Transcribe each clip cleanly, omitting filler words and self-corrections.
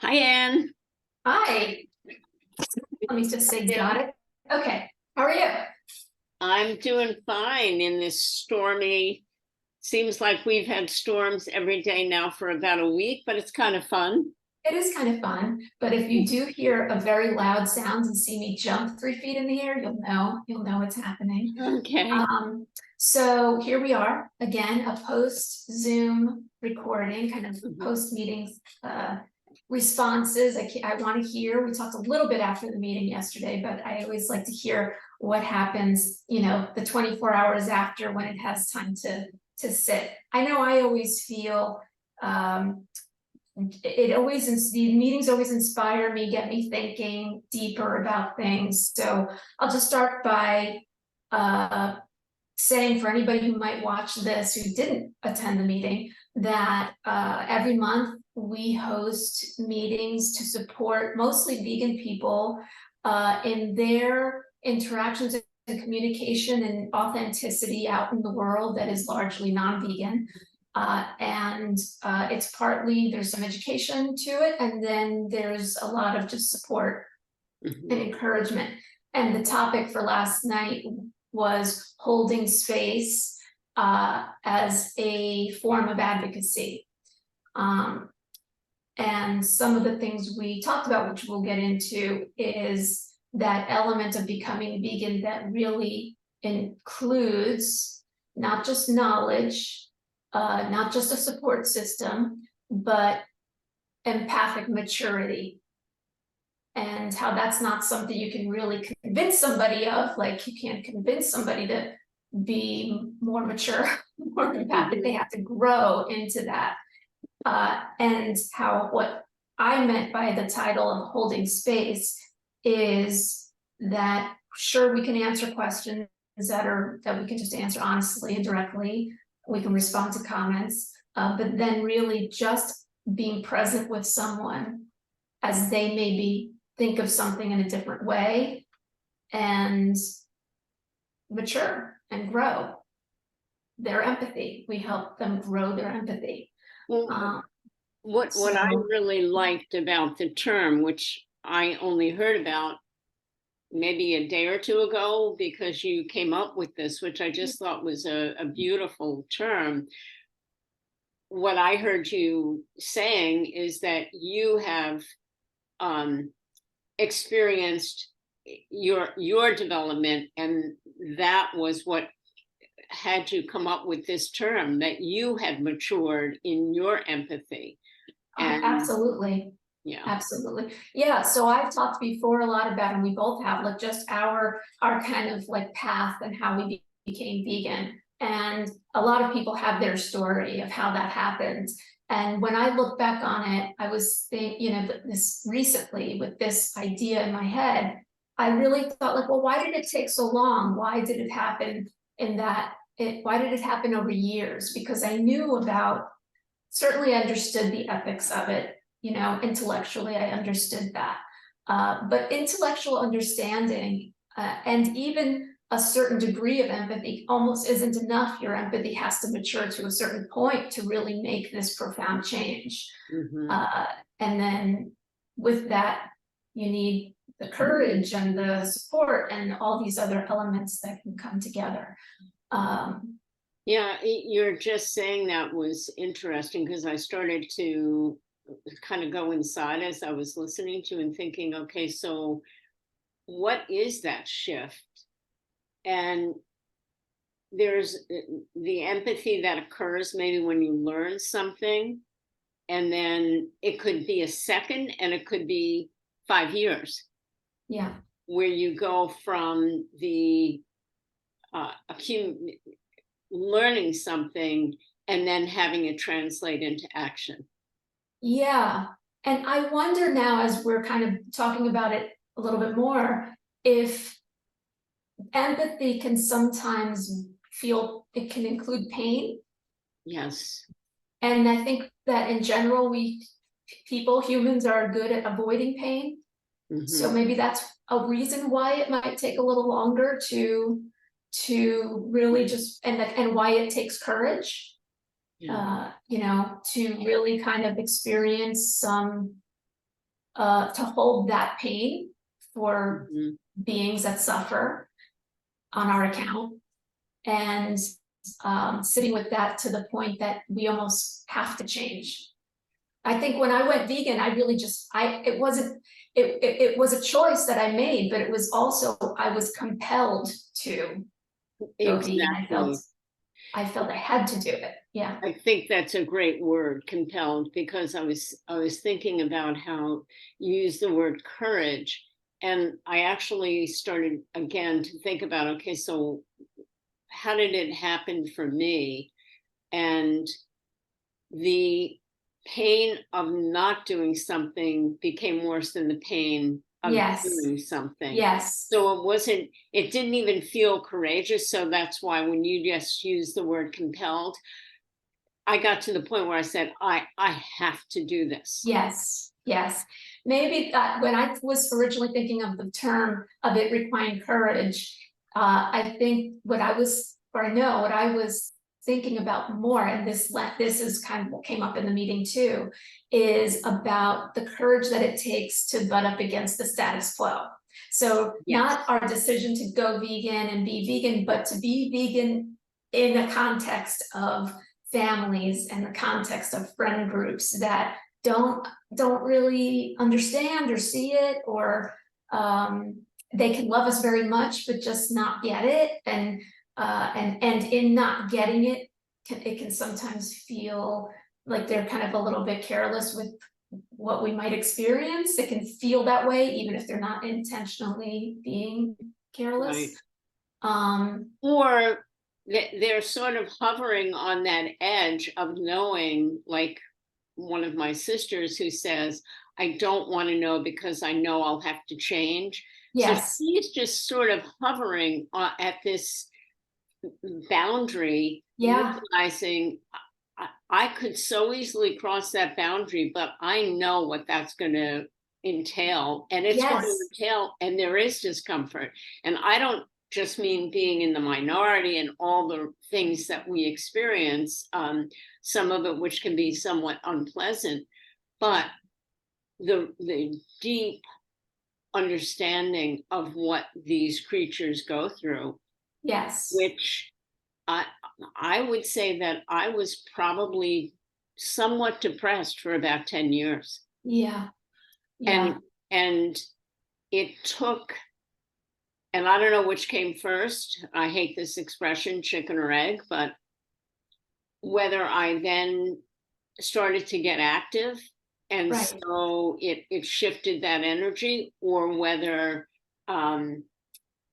Hi, Anne. Hi. Let me just say got it. Okay. How are you? I'm doing fine in this stormy, seems like we've had storms every day now for about a week, but it's kind of fun. It is kind of fun, but if you do hear a very loud sound and see me jump 3 feet in the air, you'll know it's happening. Okay. So here we are again, a post Zoom recording, kind of Mhm. post meetings responses. I want to hear. We talked a little bit after the meeting yesterday, but I always like to hear what happens, the 24 hours after when it has time to sit. I know I always feel the meetings always inspire me, get me thinking deeper about things. So I'll just start by saying, for anybody who might watch this who didn't attend the meeting, that every month we host meetings to support mostly vegan people in their interactions and communication and authenticity out in the world that is largely non-vegan. And it's partly, there's some education to it, and then there's a lot of just support and Mhm. encouragement. And the topic for last night was holding space as a form of advocacy. And some of the things we talked about, which we'll get into, is that element of becoming vegan that really includes not just knowledge, not just a support system, but empathic maturity. And how that's not something you can really convince somebody of. Like, you can't convince somebody to be more mature, more empathic. They have to grow into that. And how what I meant by the title of holding space is that, sure, we can answer questions that we can just answer honestly and directly. We can respond to comments, but then really just being present with someone as they maybe think of something in a different way and mature and grow their empathy. We help them grow their empathy. Well, Um, what I so really liked about the term, which I only heard about maybe a day or two ago because you came up with this, which I just thought was a beautiful term. What I heard you saying is that you have um, experienced your development, and that was what had you come up with this term, that you had matured in your empathy. And absolutely. yeah. Absolutely. Yeah. So I've talked before a lot about, and we both have, like, just our kind of like path and how we became vegan. And a lot of people have their story of how that happened. And when I look back on it, I was this recently with this idea in my head, I really thought, like, well, why did it take so long? Why did it happen why did it happen over years? Because I knew about, certainly understood the ethics of it, intellectually I understood that. But intellectual understanding and even a certain degree of empathy almost isn't enough. Your empathy has to mature to a certain point to really make this profound change. Mhm. Uh, and then with that, you need the courage and the support and all these other elements that can come together. Um, Yeah, you're just saying that was interesting because I started to kind of go inside as I was listening to and thinking, okay, so what is that shift? And there's the empathy that occurs maybe when you learn something, and then it could be a second and it could be 5 years yeah. where you go from the learning something and then having it translate into action. Yeah. And I wonder now, as we're kind of talking about it a little bit more, if empathy can sometimes feel, it can include pain. Yes. And I think that in general, humans are good at avoiding pain. So Hmm. maybe that's a reason why it might take a little longer to really just, and why it takes courage, Yeah. to really kind of experience some to hold that pain for Mhm. beings that suffer on our account, and sitting with that to the point that we almost have to change. I think when I went vegan, I really just, it wasn't, it was a choice that I made, but it was also, I was compelled to go vegan. Exactly. I felt I had to do it. Yeah. I think that's a great word, compelled, because I was thinking about how you use the word courage, and I actually started again to think about, okay, so how did it happen for me? And the pain of not doing something became worse than the pain of Yes. doing something. Yes. So it didn't even feel courageous. So that's why when you just use the word compelled, I got to the point where I said, I have to do this. Yes. Yes. Maybe that when I was originally thinking of the term of it requiring courage, I think what I was, or I know what I was thinking about more, and this is kind of what came up in the meeting too, is about the courage that it takes to butt up against the status quo. So Yes. not our decision to go vegan and be vegan, but to be vegan in the context of families and the context of friend groups that don't really understand or see it, or they can love us very much but just not get it, and in not getting it, it can sometimes feel like they're kind of a little bit careless with what we might experience. It can feel that way even if they're not intentionally being careless. Right. um Or they're sort of hovering on that edge of knowing, like one of my sisters who says, I don't want to know because I know I'll have to change. So yes. she's just sort of hovering at this boundary, Yeah. realizing I could so easily cross that boundary, but I know what that's going to entail. And it's going to Yes. entail, and there is discomfort. And I don't just mean being in the minority and all the things that we experience, some of it which can be somewhat unpleasant, but the deep understanding of what these creatures go through, Yes. which I I would say that I was probably somewhat depressed for about 10 years. Yeah. Yeah. And and it took, and I don't know which came first. I hate this expression, chicken or egg, but whether I then started to get active and Right. so it shifted that energy, or whether um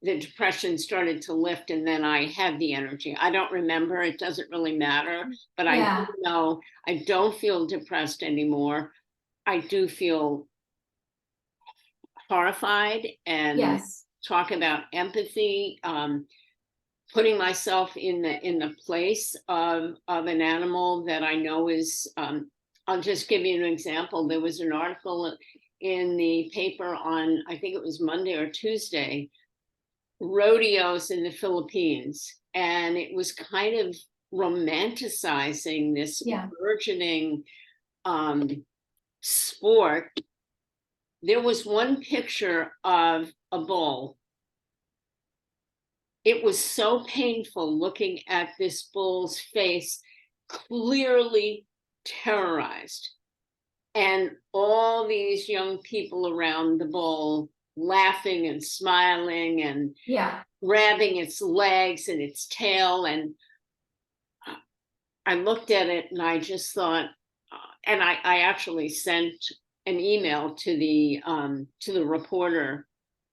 the depression started to lift and then I had the energy. I don't remember. It doesn't really matter. But I do Yeah. know I don't feel depressed anymore. I do feel horrified, and Yes. talk about empathy, putting myself in the place of an animal that I know is. I'll just give you an example. There was an article in the paper on, I think it was Monday or Tuesday, rodeos in the Philippines, and it was kind of romanticizing this Yeah. burgeoning um, sport. There was one picture of a bull. It was so painful looking at this bull's face, clearly terrorized, and all these young people around the bull laughing and smiling and Yeah. grabbing its legs and its tail. And I looked at it and I just thought, and I actually sent an email to the reporter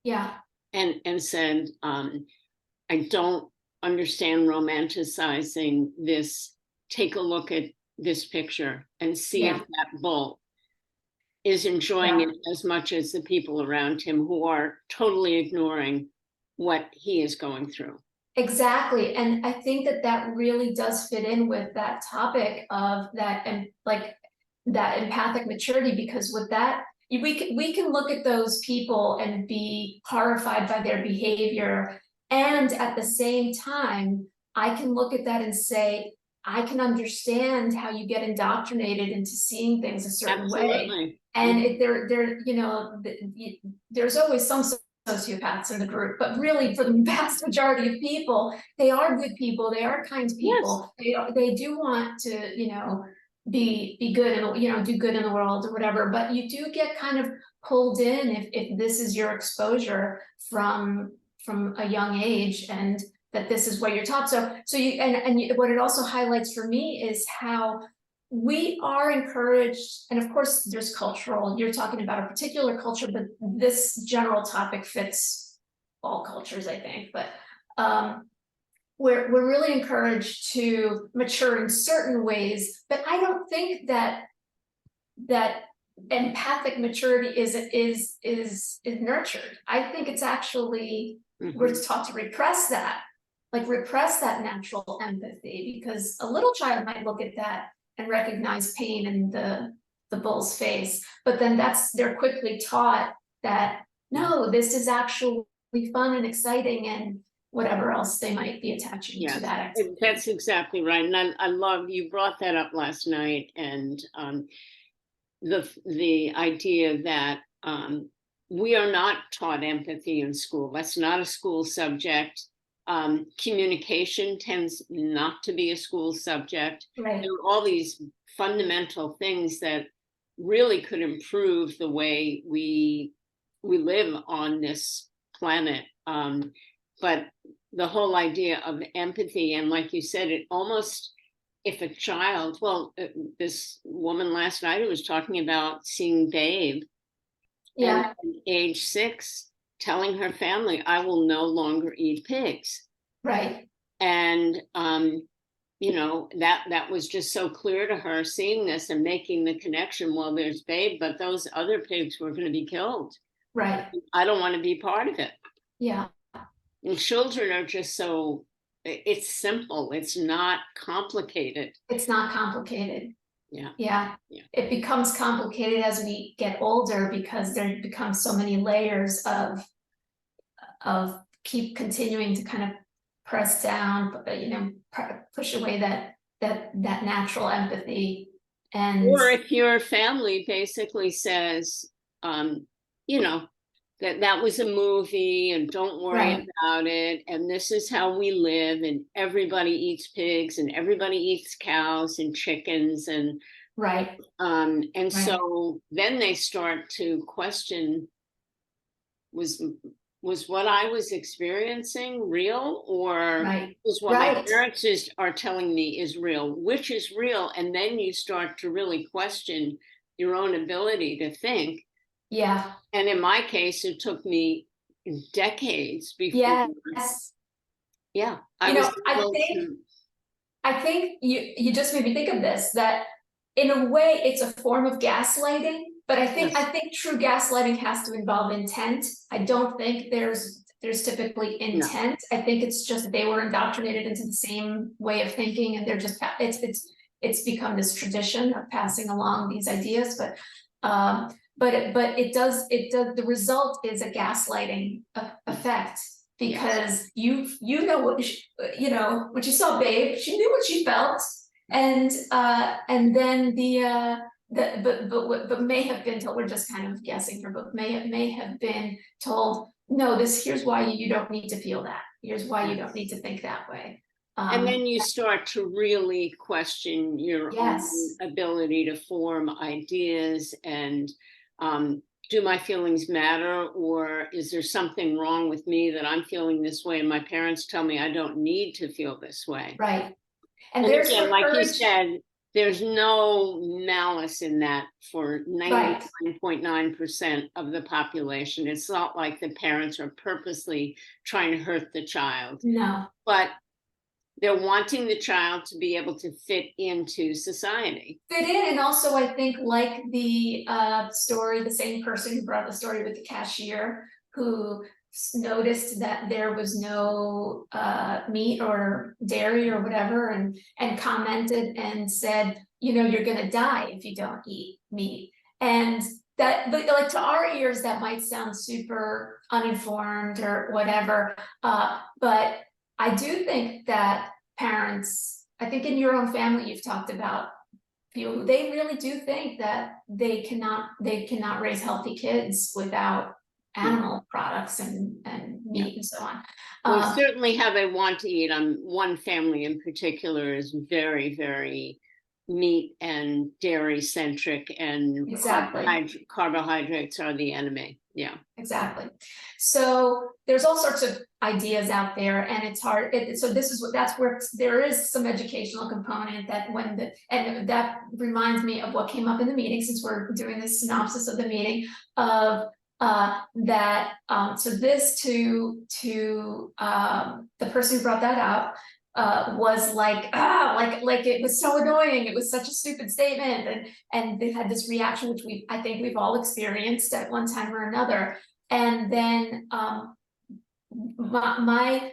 Yeah. and said, I don't understand romanticizing this. Take a look at this picture and see if Yeah. that bull is enjoying Yeah. it as much as the people around him who are totally ignoring what he is going through. Exactly. And I think that that really does fit in with that topic of that, and like that empathic maturity, because with that, we can look at those people and be horrified by their behavior. And at the same time, I can look at that and say, I can understand how you get indoctrinated into seeing things a certain way. Absolutely. And there's always some sociopaths in the group, but really for the vast majority of people, they are good people, they are kind people. They do want to, be good and, do good in the world or whatever, but you do get kind of pulled in if this is your exposure from a young age, and that this is what you're taught. What it also highlights for me is how we are encouraged, and of course there's cultural, you're talking about a particular culture, but this general topic fits all cultures, I think. But we're really encouraged to mature in certain ways, but I don't think that empathic maturity is nurtured. I think it's actually, we're taught to repress that, repress that natural empathy, because a little child might look at that and recognize pain in the bull's face, but then they're quickly taught that no, this is actually fun and exciting, and whatever else they might be attaching to that activity. That's exactly right. And I love you brought that up last night, and the idea that we are not taught empathy in school. That's not a school subject. Communication tends not to be a school subject. Right. There are all these fundamental things that really could improve the way we live on this planet. But the whole idea of empathy, and like you said, it almost, if a child, this woman last night who was talking about seeing Babe, and at age 6, telling her family, I will no longer eat pigs. Right. And, that was just so clear to her, seeing this and making the connection. Well, there's Babe, but those other pigs were going to be killed. Right. I don't want to be part of it. Yeah. And children are just so, it's simple. It's not complicated. It's not complicated. Yeah. It becomes complicated as we get older, because there becomes so many layers of keep continuing to kind of press down, push away that natural empathy. And or if your family basically says, that was a movie and don't worry about it, and this is how we live, and everybody eats pigs and everybody eats cows and chickens, and so then they start to question, was what I was experiencing real, or was what my parents are telling me is real? Which is real? And then you start to really question your own ability to think. Yeah. And in my case, it took me decades before. Yeah. I think you just made me think of this, that in a way it's a form of gaslighting, but I think true gaslighting has to involve intent. I don't think there's typically intent. No. I think it's just they were indoctrinated into the same way of thinking, and they're just it's become this tradition of passing along these ideas. But it does the result is a gaslighting effect, because you know what when she saw Babe, she knew what she felt, and then but may have been told, we're just kind of guessing here, but may have been told, no, here's why you don't need to feel that, here's why you don't need to think that way. And then you start to really question your own ability to form ideas, and do my feelings matter, or is there something wrong with me that I'm feeling this way, and my parents tell me I don't need to feel this way. Right. And there's again, like you said, there's no malice in that for 99.9% of the population. It's not like the parents are purposely trying to hurt the child. No. But they're wanting the child to be able to fit into society. Fit in, and also I think, like the story, the same person who brought the story with the cashier, who noticed that there was no meat or dairy or whatever, and commented and said, you're gonna die if you don't eat meat. And that, like, to our ears, that might sound super uninformed or whatever, but I do think that parents I think in your own family, you've talked about people who they really do think that they cannot raise healthy kids without animal products and meat and so on. We certainly have a want to eat. One family in particular is very, very meat and dairy centric, and Exactly. carbohydrates are the enemy. Yeah. Exactly. So there's all sorts of ideas out there, and it's hard. So this is that's where there is some educational component that and that reminds me of what came up in the meeting, since we're doing this synopsis of the meeting of so this to the person who brought that up was like it was so annoying, it was such a stupid statement, and they had this reaction, which I think we've all experienced at one time or another. And then my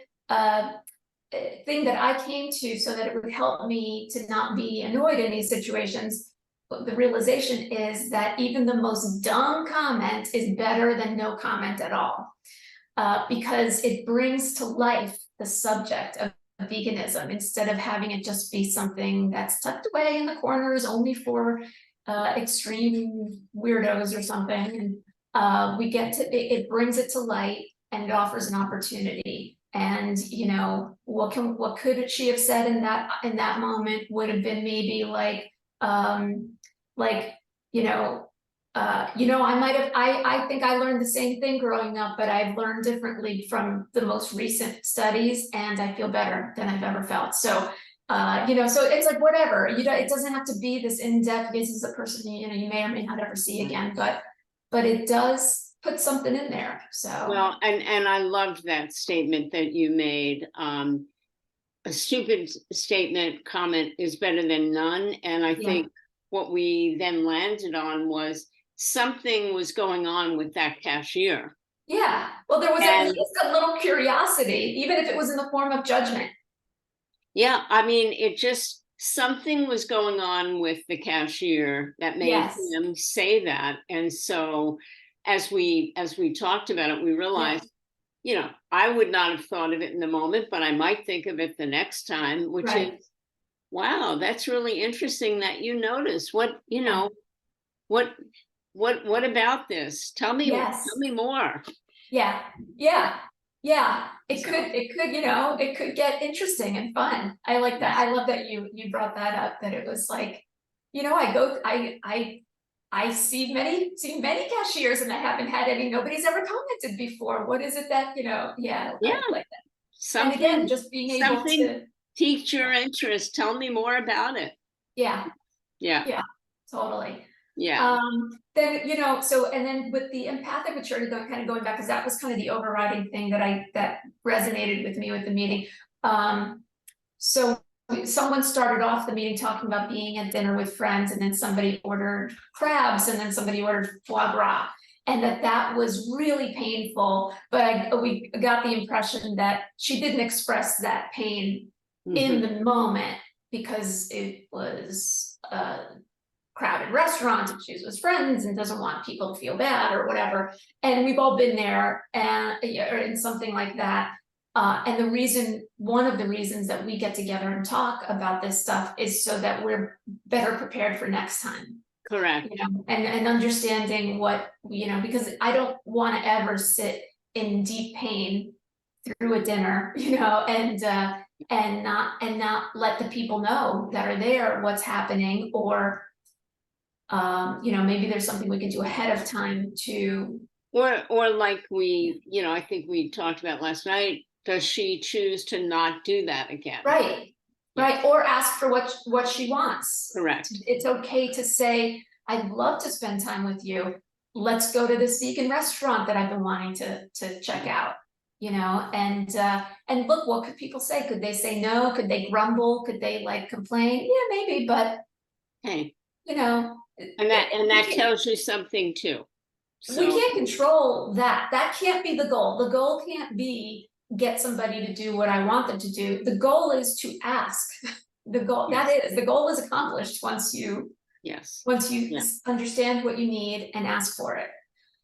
thing that I came to so that it would help me to not be annoyed in these situations, the realization is that even the most dumb comment is better than no comment at all, because it brings to life the subject of veganism, instead of having it just be something that's tucked away in the corners only for extreme weirdos or something. And we get to it brings it to light, and it offers an opportunity. And what could she have said in that moment would have been maybe like I think I learned the same thing growing up, but I've learned differently from the most recent studies, and I feel better than I've ever felt. So so it's like whatever, it doesn't have to be this in-depth. This is a person you may or may not ever see again, but it does put something in there. So well, and I loved that statement that you made. A stupid comment is better than none, and I think what we then landed on was something was going on with that cashier. Yeah, well, there was at least a little curiosity, even if it was in the form of judgment. Yeah, I mean, something was going on with the cashier that made him say that. And so as we talked about it, we realized, I would not have thought of it in the moment, but I might think of it the next time, which is, wow, that's really interesting that you notice. What about this? Tell me more. Yeah. It could get interesting and fun. I like that. I love that you brought that up, that it was like, I see many cashiers, and I haven't had nobody's ever commented before. What is it that, I like that. And again, just being able to pique your interest. Tell me more about it. Yeah, totally. Yeah. Then, so, and then with the empathic maturity, kind of going back, because that was kind of the overriding thing that resonated with me with the meeting. So someone started off the meeting talking about being at dinner with friends, and then somebody ordered crabs, and then somebody ordered foie gras, and that was really painful. But we got the impression that she didn't express that pain in the moment, because it was crowded restaurant, and she's with friends and doesn't want people to feel bad or whatever. And we've all been there, and or in something like that. And one of the reasons that we get together and talk about this stuff is so that we're better prepared for next time. Correct. And understanding what, because I don't want to ever sit in deep pain through a dinner, and not let the people know that are there what's happening, or maybe there's something we can do ahead of time to, or like I think we talked about last night, does she choose to not do that again? Right, or ask for what she wants. Correct. It's okay to say, I'd love to spend time with you, let's go to this vegan restaurant that I've been wanting to check out. And look, what could people say? Could they say no? Could they grumble? Could they complain? Yeah, maybe, but hey, and that tells you something too. So we can't control that. That can't be the goal. The goal can't be get somebody to do what I want them to do. The goal is to ask. The goal is accomplished once you understand what you need and ask for it.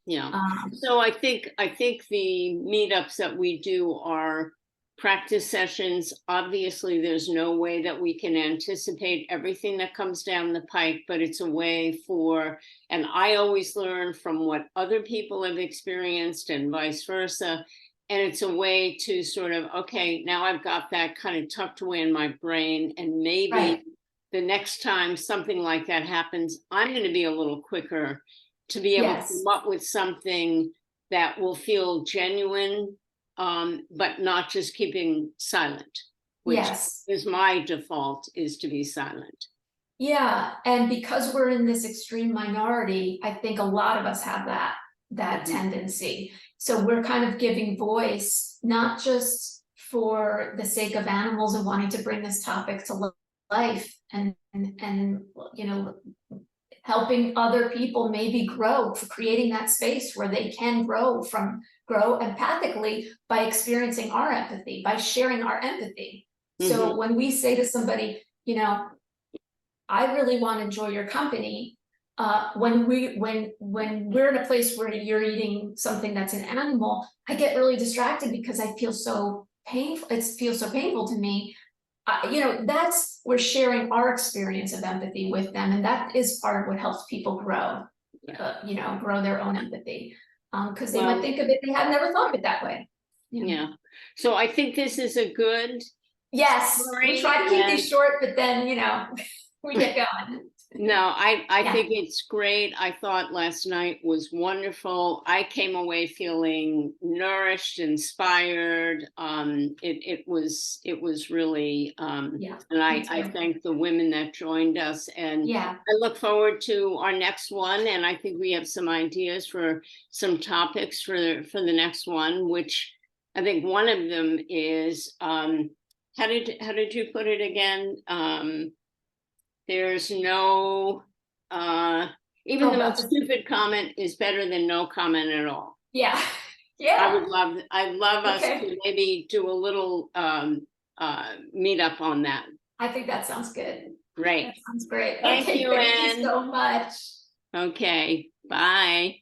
Yeah. So I think the meetups that we do are practice sessions. Obviously, there's no way that we can anticipate everything that comes down the pike, but it's a way for, and I always learn from what other people have experienced and vice versa. And it's a way to sort of, okay, now I've got that kind of tucked away in my brain, and maybe Right. the next time something like that happens, I'm going to be a little quicker to be able to Yes. come up with something that will feel genuine, but not just keeping silent, which Yes. is my default, is to be silent. Yeah, and because we're in this extreme minority, I think a lot of us have that Mhm. tendency. So we're kind of giving voice, not just for the sake of animals and wanting to bring this topic to life and you know, helping other people maybe grow, for creating that space where they can grow empathically by experiencing our empathy, by sharing our empathy. So Mhm. when we say to somebody, you know, I really want to enjoy your company. When we're in a place where you're eating something that's an animal, I get really distracted because I feel so painful. It feels so painful to me. You know, that's, we're sharing our experience of empathy with them, and that is part of what helps people grow. You know, grow their own empathy, because they might Well, think of it, they have never thought of it that way. You know? yeah. So I think this is a good Yes, we story, try to keep and these short, but then you know, we get going. no, I Yeah. think it's great. I thought last night was wonderful. I came away feeling nourished, inspired. It was really, Yeah, and me I too. thank the women that joined us, and Yeah, I look forward to our next one. And I think we have some ideas for some topics for the next one, which I think one of them is, how did you put it again? There's no, uh, even oh, the about most the, stupid comment is better than no comment at all. yeah, I yeah, would love, I'd love us okay. to maybe do a little meet up on that. I think that sounds good. Great. That sounds great. Thank Okay, you, thank you Anne. so much. Okay, bye.